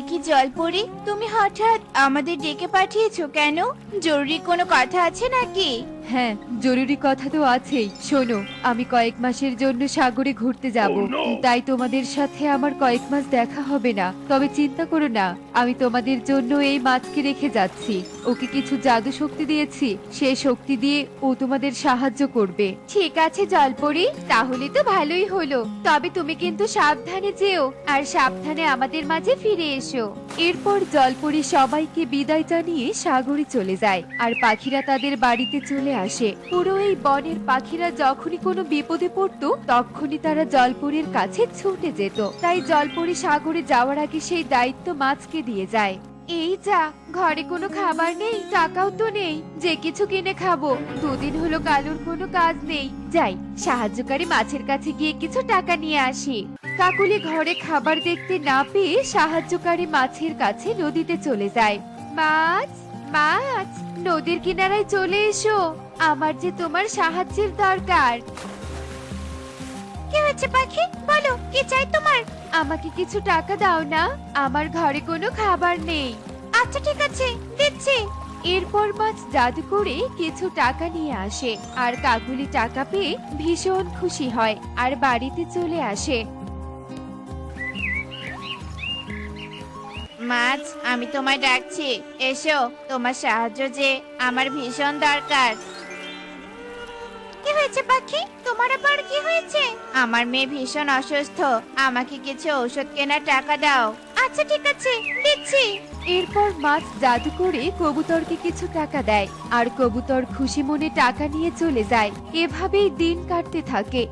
কি জলপরি, তুমি হঠাৎ আমাদের ডেকে পাঠিয়েছো কেন? জরুরি কোনো কথা আছে নাকি? হ্যাঁ, জরুরি কথা তো আছেই। শোনো, আমি কয়েক মাসের জন্য সাগরে ঘুরতে যাব। তাই তোমাদের সাথে আমার কয়েক মাস দেখা হবে না। তবে চিন্তা করো না, আমি তোমাদের জন্য এই মাছকে রেখে যাচ্ছি। ওকে কিছু জাদু শক্তি দিয়েছি, সেই শক্তি দিয়ে ও তোমাদের সাহায্য করবে। ঠিক আছে জলপরি, তাহলে তো ভালোই হলো। তবে তুমি কিন্তু সাবধানে যেও, আর সাবধানে আমাদের মাঝে ফিরে এসো। এরপর জলপরি সবাইকে বিদায় জানিয়ে সাগরে চলে যায়, আর পাখিরা তাদের বাড়িতে চলে আসে। পুরো এই বনের পাখিরা যখনই কোনো বিপদে পড়তো তখনই তারা জলপরীর কাছে ছুটে যেত। তাই জলপরি সাগরে যাওয়ার আগে সেই দায়িত্ব মাছকে দিয়ে যায়। এই যা, ঘরে কোনো খাবার নেই, টাকাও তো নেই যে কিছু কিনে খাবো। দুদিন হলো কালুর কোনো কাজ নেই। যাই, সাহায্যকারী মাছের কাছে গিয়ে কিছু টাকা নিয়ে আসি। কাকুলি ঘরে খাবার দেখতে না পেয়ে সাহায্যকারী মাছের কাছে নদীতে চলে যায়। মাছ, মাছ, নদীর কিনারায় চলে এসো, আমার যে তোমার সাহায্যের দরকার। কি হয়েছে পাখি, বলো কি চাই তোমার? আমাকে কিছু টাকা দাও না, আমার ঘরে কোনো খাবার নেই। আচ্ছা ঠিক আছে, দিচ্ছি। এরপর মাছ জাদু করে কিছু টাকা নিয়ে আসে, আর কাকুলি টাকা পেয়ে ভীষণ খুশি হয় আর বাড়িতে চলে আসে। মাছ, আমি তোমায় ডাকছি, এসো, তোমার সাহায্য যে আমার ভীষণ দরকার। কি হয়েছে পাখি, তোমার আবার কি হয়েছে? আমার মেয়ে ভীষণ অসুস্থ, আমাকে কিছু ঔষধ কেনার টাকা দাও। আচ্ছা ঠিক আছে, দিচ্ছি। এরপর মাছ জাদু করে কবুতরকে কিছু টাকা দেয়, আর কবুতর খুশি মনে টাকা নিয়ে চলে যায়। এভাবেই দিন কাটতে থাকে।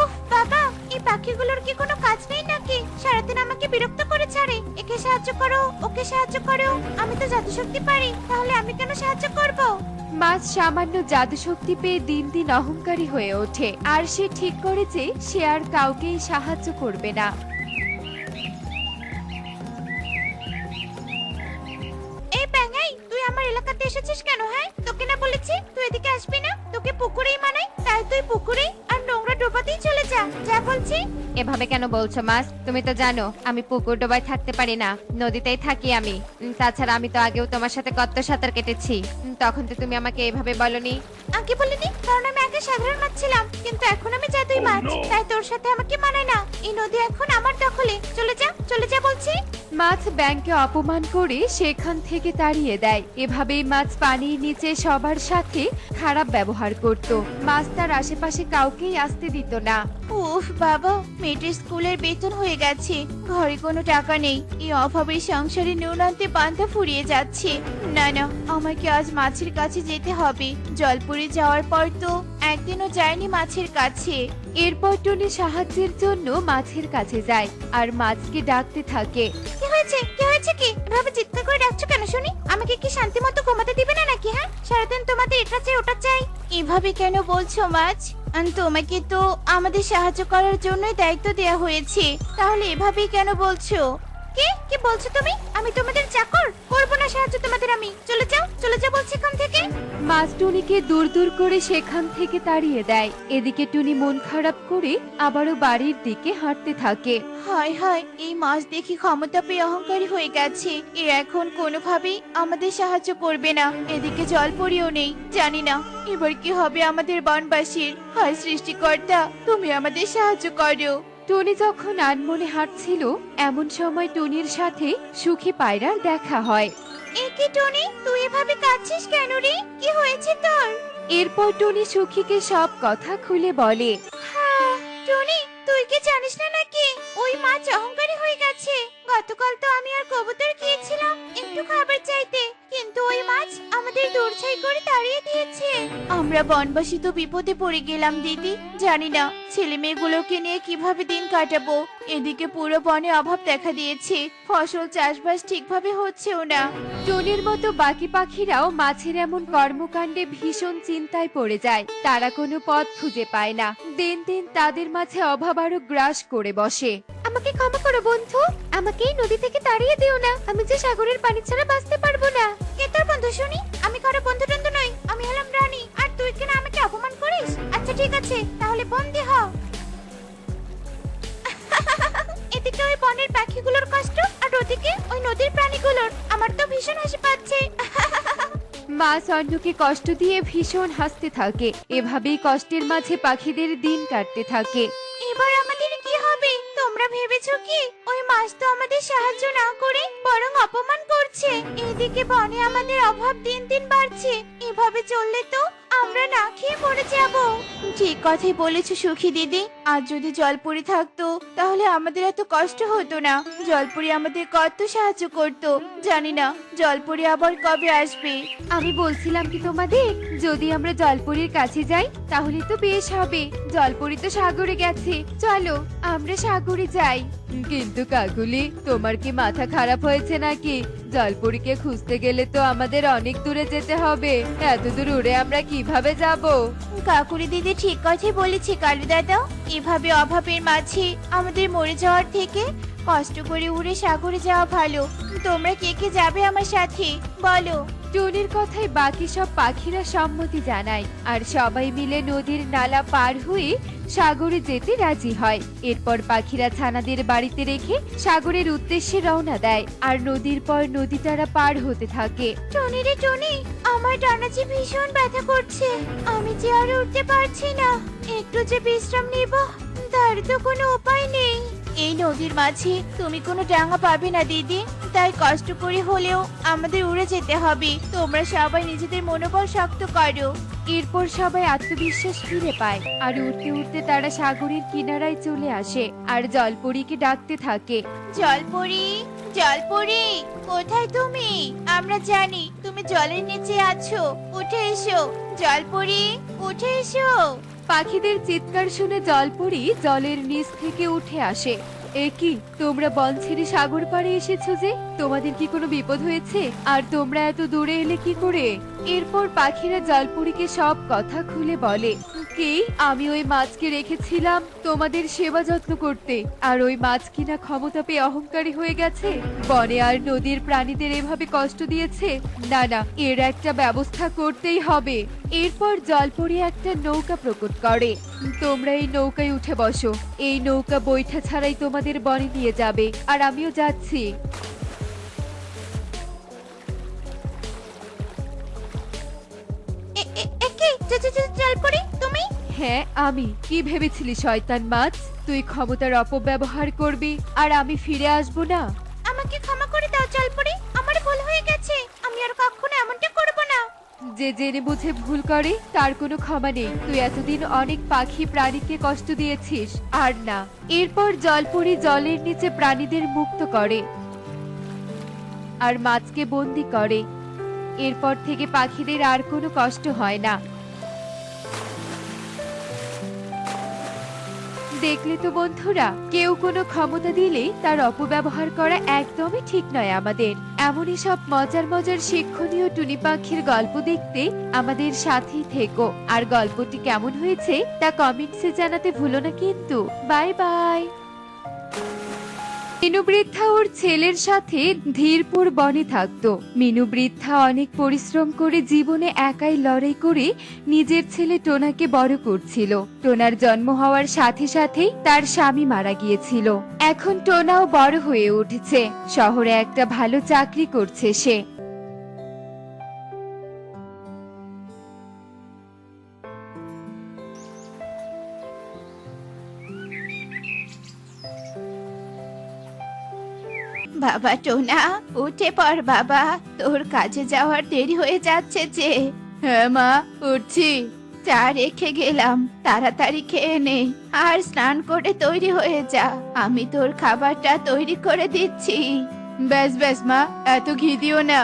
উফ বাবা, এই পাখিগুলোর কি কোনো কাজ নেই নাকি? সারাদিন আমাকে বিরক্ত করে ছাড়ে। একে সাহায্য করো, ওকে সাহায্য করো। আমি তো জাদু শক্তি পারি, তাহলে আমি কেন সাহায্য করব? মাছ সামান্য জাদু শক্তি পেয়ে দিন দিন অহংকারী হয়ে ওঠে, আর সে ঠিক করে যে সে আর কাউকেই সাহায্য করবে না। এই ব্যাঙাই, তুই আমার এলাকাতে এসেছিস কেন? হ্যাঁ, তোকে না বলেছি তুই এদিকে আসবি না? তোকে পুকুরেই মানাই, তাই তুই পুকুরেই আর নোংরা ডোবাতেই চলে যা, যা বলছি। এভাবে কেন বলছো মাছ? তুমি তো জানো আমি পুকুর ডোবায় থাকতে পারি না, নদীতেই থাকি আমি। তাছাড়া আমি তো আগেও তোমার সাথে কত সাঁতার কেটেছি, তখন তো তুমি আমাকে এভাবে বলনি। আগে বলিনি, কারণ আমি আগে সাধারণ মাছ ছিলাম, কিন্তু এখন আমি জাদুই মাছ, তাই তোর সাথে আমাকে মানায় না। এই নদী এখন আমার দখলে, চলে যা, চলে যা বলছি। মাছ ব্যাংকে অপমান করে সেখান থেকে তাড়িয়ে দেয়। এভাবেই মাছ পানির নিচে সবার সাথে খারাপ ব্যবহার করত। মাছ তার আশেপাশে কাউকেই আসতে দিত না। উফ বাবা, মেয়েটির স্কুলের বেতন হয়ে গেছে, ঘরে কোনো টাকা নেই। এই অভাবের সংসারে নুন আনতে পান্তা ফুরিয়ে যাচ্ছে। না না, আমাকে আজ মাছের কাছে যেতে হবে। জলপুরে যাওয়ার পর তো একদিনও যায়নি মাছের কাছে। এরপর টনি সাহায্যের জন্য মাছের কাছে যায়, আর মাছকে ডাকতে থাকে। কি হয়েছে, কি হয়েছে, কি এভাবে চিৎকার করে ডাকছো কেন শুনি? আমাকে কি শান্তি মতো ঘুমাতে দিবে না নাকি? হ্যাঁ, সারাদিন তোমাদের এটা চাই ওটা চাই, এভাবে কেন বলছো মাছ? তোমাকে তো আমাদের সাহায্য করার জন্যই দায়িত্ব দেয়া হয়েছে, তাহলে এভাবেই কেন বলছো? কি কি বলছো তুমি? আমি তোমাদের চাকর, করবো না সাহায্য তোমাদের আমি। চলে যাও, চলে যাও বলছি এখান থেকে। মাছ টুনিকে দূর দূর করে সেখান থেকে তাড়িয়ে দেয়। এদিকে টুনি মন খারাপ করে আবারও বাড়ির দিকে হাঁটতে থাকে। হায় হায়, এই মাছ দেখি ক্ষমতা পেয়ে অহংকারী হয়ে গেছে। এ এখন কোনোভাবেই আমাদের সাহায্য করবে না। এদিকে জলপরিও নেই, জানি না এবার কি হবে আমাদের বনবাসীর। হায় সৃষ্টিকর্তা, তুমি আমাদের সাহায্য করো। টনি যখন আনমনে হাঁটছিল এমন সময় টনির সাথে সুখী পায়রার দেখা হয়। এ কি টনি, তুই এভাবে কাঁদছিস কেন রে? কি হয়েছে তোর? এরপর টনি সুখীকে সব কথা খুলে বলে। হ্যাঁ, টনি, তুই কি জানিস না নাকি ওই মাছ অহংকারী হয়ে গেছে? গতকাল তো আমি আর কবুতর গিয়েছিলাম একটু খাবার চাইতে, কিন্তু ওই মাছ আমাদের দৌড়ঝাই করে তাড়িয়ে দিয়েছে। আমরা বনবাসী তো বিপদে পড়ে গেলাম দিদি, জানি না ছেলে মেয়েগুলোকে নিয়ে কিভাবে দিন কাটাবো। এদিকে পুরো বনে অভাব দেখা দিয়েছে, ফসল চাষবাস ঠিকভাবে হচ্ছেও না। টনির মতো বাকি পাখিরাও মাছের এমন কর্মকাণ্ডে ভীষণ চিন্তায় পড়ে যায়। তারা কোনো পথ খুঁজে পায় না। দিন দিন তাদের মাঝে অভাব আরো গ্রাস করে বসে। আমাকে ক্ষমা করো বন্ধু, আমাকে এই নদী থেকে তাড়িয়ে দিও না। আমি যে সাগরের পানি ছাড়া বাঁচতে পারবো না। কে তোর বন্ধু শুনি? আমি কারো বন্ধু টন্ধু নই, আমি হলাম রানী। আর তুই কিনা আমাকে অপমান করিস? আচ্ছা ঠিক আছে, তাহলে বন্দি হ। এদিকে ওই বনের পাখিগুলোর কষ্ট, আর ওদিকে নদীর প্রাণীগুলোর। আমার তো ভীষণ হাসি পাচ্ছে। মাছ অন্যকে কষ্ট দিয়ে ভীষণ হাসতে থাকে। এভাবেই কষ্টের মাঝে পাখিদের দিন কাটতে থাকে। এবার আমাদের কি হবে? তোমরা ভেবেছো কি ওই মাছ তো আমাদের সাহায্য না করে বরং অপমান করছে? এদিকে বনে আমাদের অভাব দিন দিন বাড়ছে। এভাবে চললে তো আমরা না খেয়ে মরে যাব। ঠিক কথাই বলেছো সুখী দিদি। আর যদি জলপরি থাকতো তাহলে আমাদের এত কষ্ট হতো না। জলপরি আমাদের কত সাহায্য করতো। জানি না জলপরি আবার কবে আসবে। আমি বলছিলাম কি তোমাদের, যদি আমরা জলপরীর কাছে যাই তাহলে তো বেশ হবে। জলপরী তো সাগরে গেছে, চলো আমরা সাগরে যাই। কিন্তু কাকুলি, তোমার কি মাথা খারাপ হয়েছে নাকি? জলপরীকে খুঁজতে গেলে তো আমাদের অনেক দূরে যেতে হবে। এত দূর উড়ে আমরা কিভাবে যাব? কাকুরি দিদি ঠিক কথাই বলেছে কালু দাদা। এভাবে অভাবের মাঝে আমাদের মরে যাওয়ার থেকে কষ্ট করে উড়ে সাগরে যাওয়া ভালো। তোমরা কে কে যাবে আমার সাথে বলো? টুনির কথায় বাকি সব পাখিরা সম্মতি জানায়, আর সবাই মিলে নদীর নালা পার হয়ে সাগরে যেতে রাজি হয়। এরপর পাখিরা ছানাদের বাড়িতে রেখে সাগরের উদ্দেশ্যে রওনা দেয়, আর নদীর পর নদী তারা পার হতে থাকে। টনি রে টনি, আমার ডানা যে ভীষণ ব্যথা করছে। আমি যে আর উঠতে পারছি না। একটু যে বিশ্রাম নিব তার তো কোনো উপায় নেই। এই নদীর মাঝে তুমি কোনো ডাঙা পাবে না দিদি। তাই কষ্ট করে হলেও আমাদের উড়ে যেতে হবে। তোমরা সবাই নিজেদের মনোবল শক্ত করো। এরপর সবাই আত্মবিশ্বাস ফিরে পায়, আর উঠতে উঠতে তারা সাগরের কিনারায় চলে আসে আর জলপরীকে ডাকতে থাকে। জলপরি, জলপরি, কোথায় তুমি? আমরা জানি তুমি জলের নিচে আছো। উঠে এসো জলপরি, উঠে এসো। পাখিদের চিৎকার শুনে জলপরী জলের নিচ থেকে উঠে আসে। এ কি, তোমরা বন ছেড়ে সাগর পাড়ে এসেছো যে? তোমাদের কি কোনো বিপদ হয়েছে? আর তোমরা এত দূরে এলে কি করে? এরপর পাখিরা জলপরীকে সব কথা খুলে বলে। কি, আমি ওই মাছকে রেখেছিলাম তোমাদের সেবা যত্ন করতে, আর ওই মাছ কিনা ক্ষমতা পেয়ে অহংকারী হয়ে গেছে, বনে আর নদীর প্রাণীদের এভাবে কষ্ট দিয়েছে। না না, এর একটা ব্যবস্থা করতেই হবে। এরপর জলপরী একটা নৌকা প্রকট করে। তোমরা এই নৌকায় উঠে বসো। এই নৌকা বৈঠা ছাড়াই তোমাদের বনে নিয়ে যাবে, আর আমিও যাচ্ছি। জলপরি তুমি? হ্যাঁ আমি। কি ভেবেছিলি শয়তান মাছ, তুই ক্ষমতার অপব্যবহার করবি আর আমি ফিরে আসবো না? আমাকে ক্ষমা করে দাও জলপরি, আমার ভুল হয়ে গেছে। আমি আর কখনো এমনটা করব না। যে জেনে বুঝে ভুল করে তার কোনো ক্ষমা নেই। তুই এতদিন অনেক পাখি প্রাণীকে কষ্ট দিয়েছিস, আর না। এরপর জলপরী জলের নিচে প্রাণীদের মুক্ত করে আর মাছকে বন্দি করে। এরপর থেকে পাখিদের আর কোনো কষ্ট হয় না। দেখলে তো বন্ধুরা, কেউ কোনো ক্ষমতা দিলে তার অপব্যবহার করা একদমই ঠিক নয় আমাদের। এমনই সব মজার মজার শিক্ষণীয় টুনি পাখির গল্প দেখতে আমাদের সাথেই থেকো। আর গল্পটি কেমন হয়েছে তা কমেন্টসে জানাতে ভুলো না কিন্তু। Bye bye. মিনু বৃদ্ধা ওর ছেলের সাথে ধীরপুর বনে থাকতো। মিনু বৃদ্ধা অনেক পরিশ্রম করে জীবনে একাই লড়াই করে নিজের ছেলে টোনাকে বড় করছিল। টোনার জন্ম হওয়ার সাথে সাথেই তার স্বামী মারা গিয়েছিল। এখন টোনাও বড় হয়ে উঠেছে, শহরে একটা ভালো চাকরি করছে সে। বাবা টোনা, উঠে পড় বাবা, তোর কাজে যাওয়ার দেরি হয়ে যাচ্ছে যে। হ্যাঁ মা, উঠছি। চা রেখে গেলাম, তাড়াতাড়ি খেয়ে নে আর স্নান করে তৈরি হয়ে যা। আমি তোর খাবারটা তৈরি করে দিচ্ছি। ব্যাস ব্যাস মা, এত ঘি দিও না।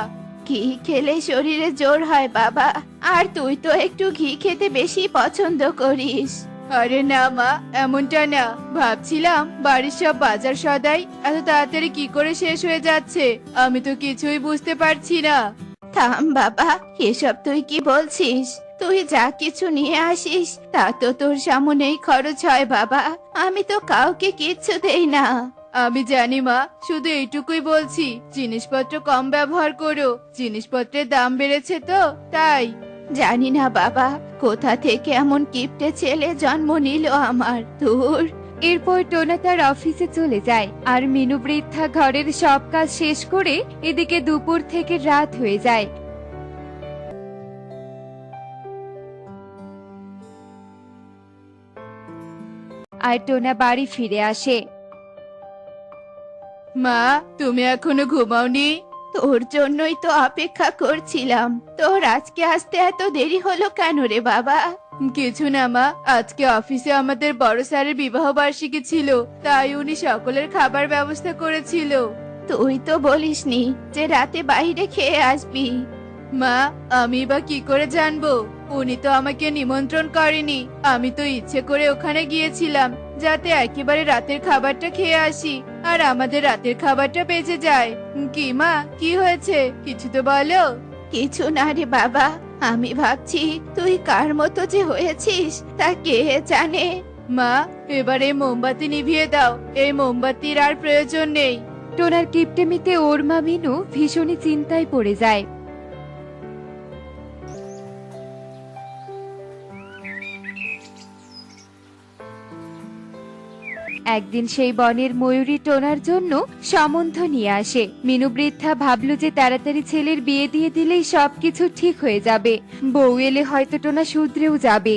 ঘি খেলে শরীরে জোর হয় বাবা, আর তুই তো একটু ঘি খেতে বেশি পছন্দ করিস। আরে না মা, এমনটা না। ভাবছিলাম বাড়ির সব বাজার সদাই এত তাড়াতাড়ি কি করে শেষ হয়ে যাচ্ছে, আমি তো কিছুই বুঝতে পারছি না। থাম বাবা, এসব তুই কি বলছিস? তুই যা কিছু নিয়ে আসিস তা তো তোর সামনেই খরচ হয় বাবা। আমি তো কাউকে কিচ্ছু দেই না। আমি জানি মা, শুধু এইটুকুই বলছি, জিনিসপত্র কম ব্যবহার করো। জিনিসপত্রের দাম বেড়েছে তো তাই। জানি না বাবা, কোথা থেকে এমন কিপটে ছেলে জন্ম নিল আমার। এরপর টোনা তার অফিসে চলে যায় আর মিনু বৃদ্ধা ঘরের সব কাজ শেষ করে এদিকে দুপুর থেকে রাত হয়ে যায়। আর টোনা বাড়ি ফিরে আসে। মা, তুমি এখনো ঘুমাওনি? তোর জন্যই তো অপেক্ষা করছিলাম। তোর আজকে আসতে এত দেরি হলো কেন রে বাবা? কিছু না মা, আজকে অফিসে আমাদের বড় স্যারের বিবাহ বার্ষিকী ছিল, তাই উনি সকলের খাবার ব্যবস্থা করেছিল। তুই তো বলিসনি যে রাতে বাইরে খেয়ে আসবি। মা, আমি বা কি করে জানবো? উনি তো আমাকে নিমন্ত্রণ করেনি। আমি তো ইচ্ছে করে ওখানে গিয়েছিলাম যাতে একেবারে রাতের খাবারটা খেয়ে আসি আর আমাদের রাতের খাবারটা বেঁচে যায়। কি মা, কি হয়েছে? কিছু তো বলো। কিছু না রে বাবা, আমি ভাবছি তুই কার মতো যে হয়েছিস তা কে জানে। মা, এবার এই মোমবাতি নিভিয়ে দাও। এই মোমবাতির আর প্রয়োজন নেই। টোনার কিপটেমিতে ওর মা মিনু ভীষণই চিন্তায় পড়ে যায়। একদিন সেই বনের ময়ূরী টোনার জন্য সম্বন্ধ নিয়ে আসে। মিনু বৃদ্ধা ভাবলো যে তাড়াতাড়ি ছেলের বিয়ে দিয়ে দিলেই সবকিছু ঠিক হয়ে যাবে। বউ এলে হয়তো টোনা শুধরেও যাবে।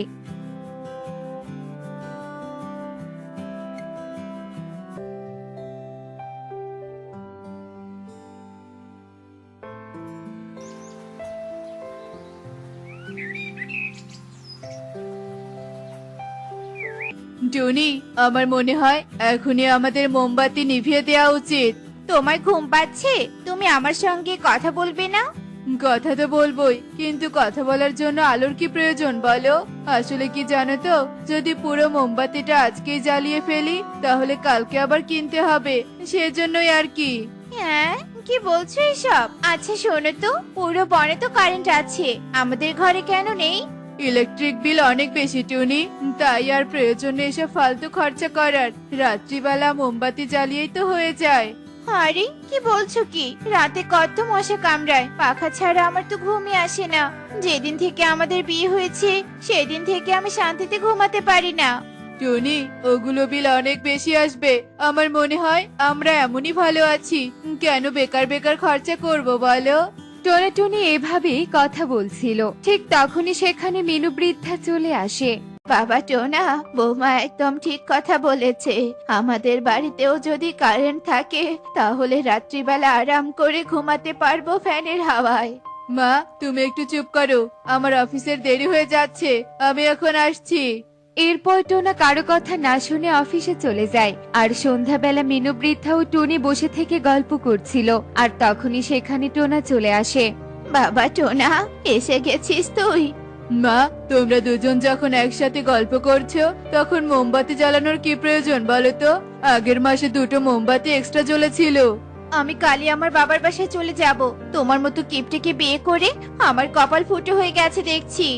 টনি, আমার মনে হয় এখনই আমাদের মোমবাতি নিভিয়ে দেওয়া উচিত। তোমার ঘুম পাচ্ছে? তুমি আমার সঙ্গে কথা বলবে না? কথা তো বলবোই, কিন্তু কথা বলার জন্য আলোর কি প্রয়োজন বলো? আসলে কি জানো তো, যদি পুরো মোমবাতিটা আজকেই জ্বালিয়ে ফেলি তাহলে কালকে আবার কিনতে হবে, সেজন্যই আর কি। হ্যাঁ, কি বলছো এসব? আচ্ছা শোনো তো, পুরো বনে তো কারেন্ট আছে, আমাদের ঘরে কেন নেই? ইলেকট্রিক বিল অনেক বেশি টুনি, তাই আর প্রয়োজন নেই এসব ফালতু খরচা করার। রাত্রিবেলা মোমবাতি জ্বালিয়েই তো হয়ে যায়। আরে কি বলছো কি? রাতে কত মশা কামড়ায়, পাখা ছাড়া আমার তো ঘুমই আসে না। যেদিন থেকে আমাদের বিয়ে হয়েছে সেদিন থেকে আমি শান্তিতে ঘুমাতে পারি না। টুনি, ওগুলো বিল অনেক বেশি আসবে। আমার মনে হয় আমরা এমনই ভালো আছি, কেন বেকার বেকার খরচা করব বলো? টোনা টুনি এভাবেই কথা বলছিল, ঠিক তখনই সেখানে মিনু বৃদ্ধা চলে আসে। বাবা টোনা, বৌমা একদম ঠিক কথা বলেছে। আমাদের বাড়িতেও যদি কারেন্ট থাকে তাহলে রাত্রিবেলা আরাম করে ঘুমাতে পারবো ফ্যানের হাওয়ায়। মা, তুমি একটু চুপ করো, আমার অফিসের দেরি হয়ে যাচ্ছে, আমি এখন আসছি। এরপর টোনা কারো কথা না শুনে অফিসে চলে যায়। আর সন্ধ্যাবেলা মিনু বৃদ্ধা ও টুনি বসে থেকে গল্প করছিল, আর তখনই সেখানে টোনা চলে আসে। বাবা টোনা, এসে গেছিস তুই? মা, তোমরা দুজন যখন একসাথে গল্প করছো তখন মোমবাতি জ্বালানোর কি প্রয়োজন বলো তো? আগের মাসে 2টো মোমবাতি এক্সট্রা জ্বলেছিল। আমি কালই আমার বাবার বাসায় চলে যাব। তোমার মতো কিপটেকে বিয়ে করে আমার কপাল ফুটো হয়ে গেছে দেখছি।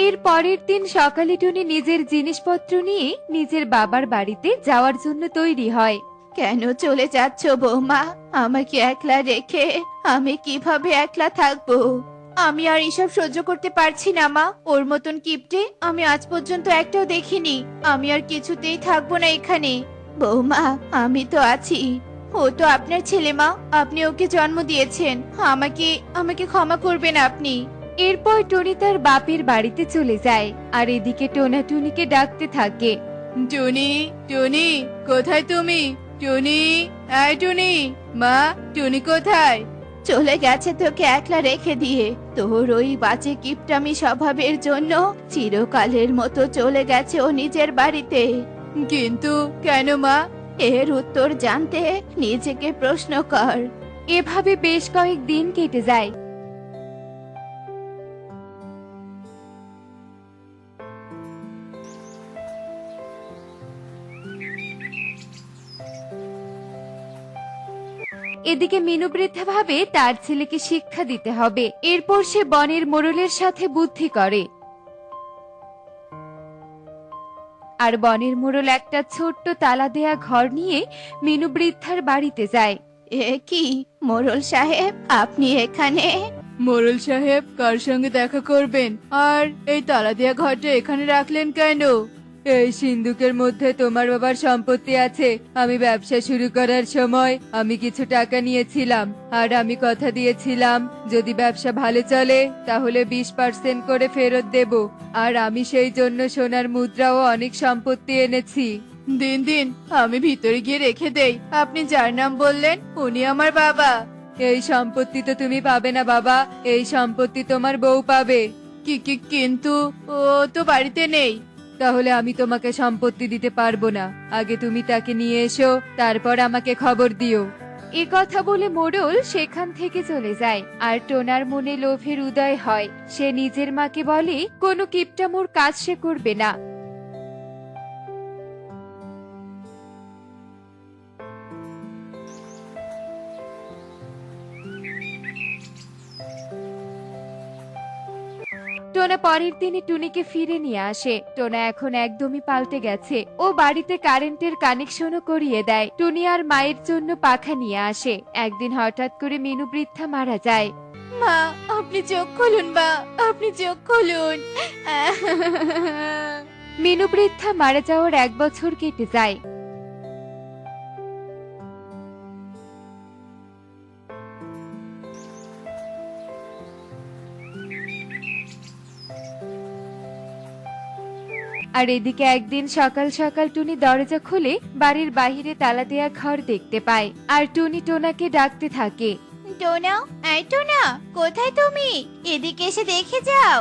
এর পরের দিন সকালে টুনি নিজের জিনিসপত্র নিয়ে নিজের বাবার বাড়িতে যাওয়ার জন্য তৈরি হয়। কেন চলে যাচ্ছ বৌমা? আমাকে একলা রেখে আমি কিভাবে একলা থাকবো? আমি আর এসব সহ্য করতে পারছি না মা। ওর মতন কিপটে আমি আজ পর্যন্ত একটাও দেখিনি। আমি আর কিছুতেই থাকবো না এখানে। বৌমা, আমি তো আছি। ও তো আপনার ছেলে মা, আপনি ওকে জন্ম দিয়েছেন। আমাকে আমাকে ক্ষমা করবেন আপনি। এরপর টুনি তার বাপের বাড়িতে চলে যায়, আর এদিকে টোনা টুনিকে ডাকতে থাকে। টুনি, টুনি, কোথায় তুমি? টুনি, আয় টুনি। মা, টুনি কোথায়? চলে গেছে তোকে একলা রেখে দিয়ে। তোর ওই বাজে কিপটামি স্বভাবের জন্য চিরকালের মতো চলে গেছে ও নিজের বাড়িতে। কিন্তু কেন মা? এর উত্তর জানতে নিজেকে প্রশ্ন কর। এভাবে বেশ কয়েক দিন কেটে যায়। এদিকে মিনু বৃদ্ধা ভাবে তার ছেলেকে শিক্ষা দিতে হবে। এরপর সে বনের মোড়লের সাথে বুদ্ধি করে। আর বনের মোড়ল একটা ছোট্ট তালা দেয়া ঘর নিয়ে মিনু বৃদ্ধার বাড়িতে যায়। এ কি মোড়ল সাহেব, আপনি এখানে? মোড়ল সাহেব কার সঙ্গে দেখা করবেন? আর এই তালা দেয়া ঘরটা এখানে রাখলেন কেন? এই সিন্ধুকের মধ্যে তোমার বাবার সম্পত্তি আছে। আমি ব্যবসা শুরু করার সময় আমি কিছু টাকা নিয়েছিলাম, আর আমি কথা দিয়েছিলাম যদি ব্যবসা ভালো চলে তাহলে 20% করে ফেরত দেব। আর আমি সেই জন্য সোনার মুদ্রা ও অনেক সম্পত্তি এনেছি। দিন দিন আমি ভিতরে গিয়ে রেখে দেই। আপনি যার নাম বললেন উনি আমার বাবা। এই সম্পত্তি তো তুমি পাবে না বাবা, এই সম্পত্তি তোমার বউ পাবে। কিন্তু ও তো বাড়িতে নেই। তাহলে আমি তোমাকে সম্পত্তি দিতে পারবো না। আগে তুমি তাকে নিয়ে এসো, তারপর আমাকে খবর দিও। এ কথা বলে মোড়ল সেখান থেকে চলে যায়। আর টোনার মনে লোভের উদয় হয়। সে নিজের মাকে বলে কোনো কিপটামোর কাজ সে করবে না। টোনা পরের দিনই টুনিকে ফিরে নিয়ে আসে। টোনা এখন একদমই পাল্টে গেছে। ও বাড়িতে কারেন্টের কানেকশনও করিয়ে দেয়। টুনি আর মায়ের জন্য পাখা নিয়ে আসে। একদিন হঠাৎ করে মিনু বৃদ্ধা মারা যায়। মা, আপনি চোখ খুলুন মা, আপনি চোখ খুলুন। মিনু বৃদ্ধা মারা যাওয়ার 1 বছর কেটে যায়। আর এদিকে একদিন সকাল সকাল টুনি দরজা খুলে বাড়ির বাইরে তালা দেয়া ঘর দেখতে পায়। আর টুনি টোনাকে ডাকতে থাকে। টোনা, এই টোনা, কোথায় তুমি? এদিকে এসে দেখে যাও।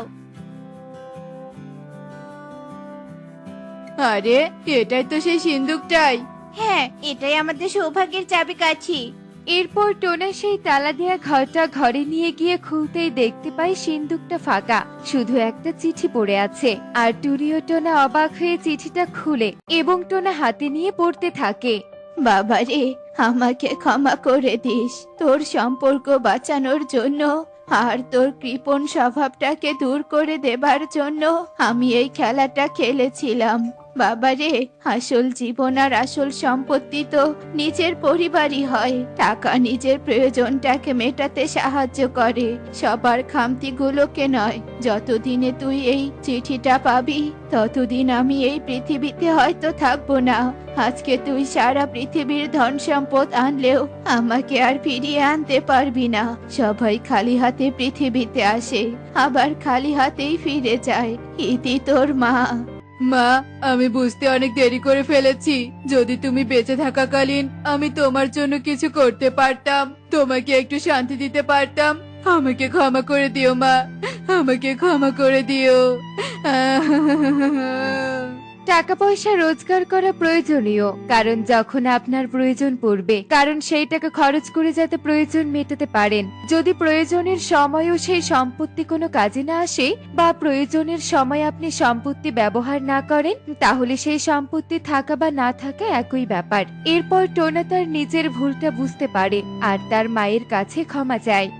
আরে এটাই তো সেই সিন্দুকটাই। হ্যাঁ, এটাই আমাদের সৌভাগ্যের চাবিকাঠি। এরপর টোনা সেই তালা দেয়া ঘরটা ঘরে নিয়ে গিয়ে খুলতেই দেখতে পায় সিন্দুকটা ফাঁকা, শুধু একটা চিঠি পড়ে আছে। আর টুনি ও টোনা অবাক হয়ে চিঠিটা খুলে এবং টোনা হাতে নিয়ে পড়তে থাকে। বাবারে, আমাকে ক্ষমা করে দিস। তোর সম্পর্ক বাঁচানোর জন্য আর তোর কৃপণ স্বভাবটাকে দূর করে দেবার জন্য আমি এই খেলাটা খেলেছিলাম। বাবারে, আসল জীবন আর আসল সম্পত্তি তো নিজের পরিবারই হয়। টাকা নিজের প্রয়োজনটাকে মেটাতে সাহায্য করে, সবার খামতিগুলোকে নয়। যতদিনে তুই এই চিঠিটা পাবি ততদিন আমি এই পৃথিবীতে হয়তো থাকবো না। আজকে তুই সারা পৃথিবীর ধন সম্পদ আনলেও আমাকে আর ফিরিয়ে আনতে পারবি না। সবাই খালি হাতে পৃথিবীতে আসে, আবার খালি হাতেই ফিরে যায়। ইতি তোর মা। মা, আমি বুঝতে অনেক দেরি করে ফেলেছি। যদি তুমি বেঁচে থাকাকালীন আমি তোমার জন্য কিছু করতে পারতাম, তোমাকে একটু শান্তি দিতে পারতাম। আমাকে ক্ষমা করে দিও মা, আমাকে ক্ষমা করে দিও। টাকা পয়সা রোজগার করা প্রয়োজনীয়, কারণ যখন আপনার প্রয়োজন পড়বে, কারণ সেই টাকা খরচ করে যাতে প্রয়োজন মেটাতে পারেন। যদি প্রয়োজনের সময়ও সেই সম্পত্তি কোনো কাজে না আসে বা প্রয়োজনের সময় আপনি সম্পত্তি ব্যবহার না করেন, তাহলে সেই সম্পত্তি থাকা বা না থাকা একই ব্যাপার। এরপর টোনা তার নিজের ভুলটা বুঝতে পারে আর তার মায়ের কাছে ক্ষমা চায়।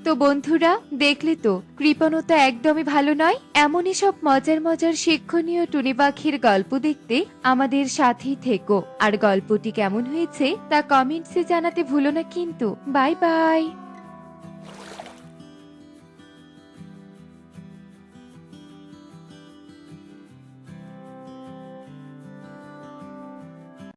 তো বন্ধুরা, দেখলে তো কৃপণতা একদমই ভালো নয়। এমনই সব মজার মজার শিক্ষণীয় টুনি পাখির গল্প দেখতে আমাদের সাথেই থেকো। আর গল্পটি কেমন হয়েছে তা কমেন্টসে জানাতে ভুলো না কিন্তু। Bye bye.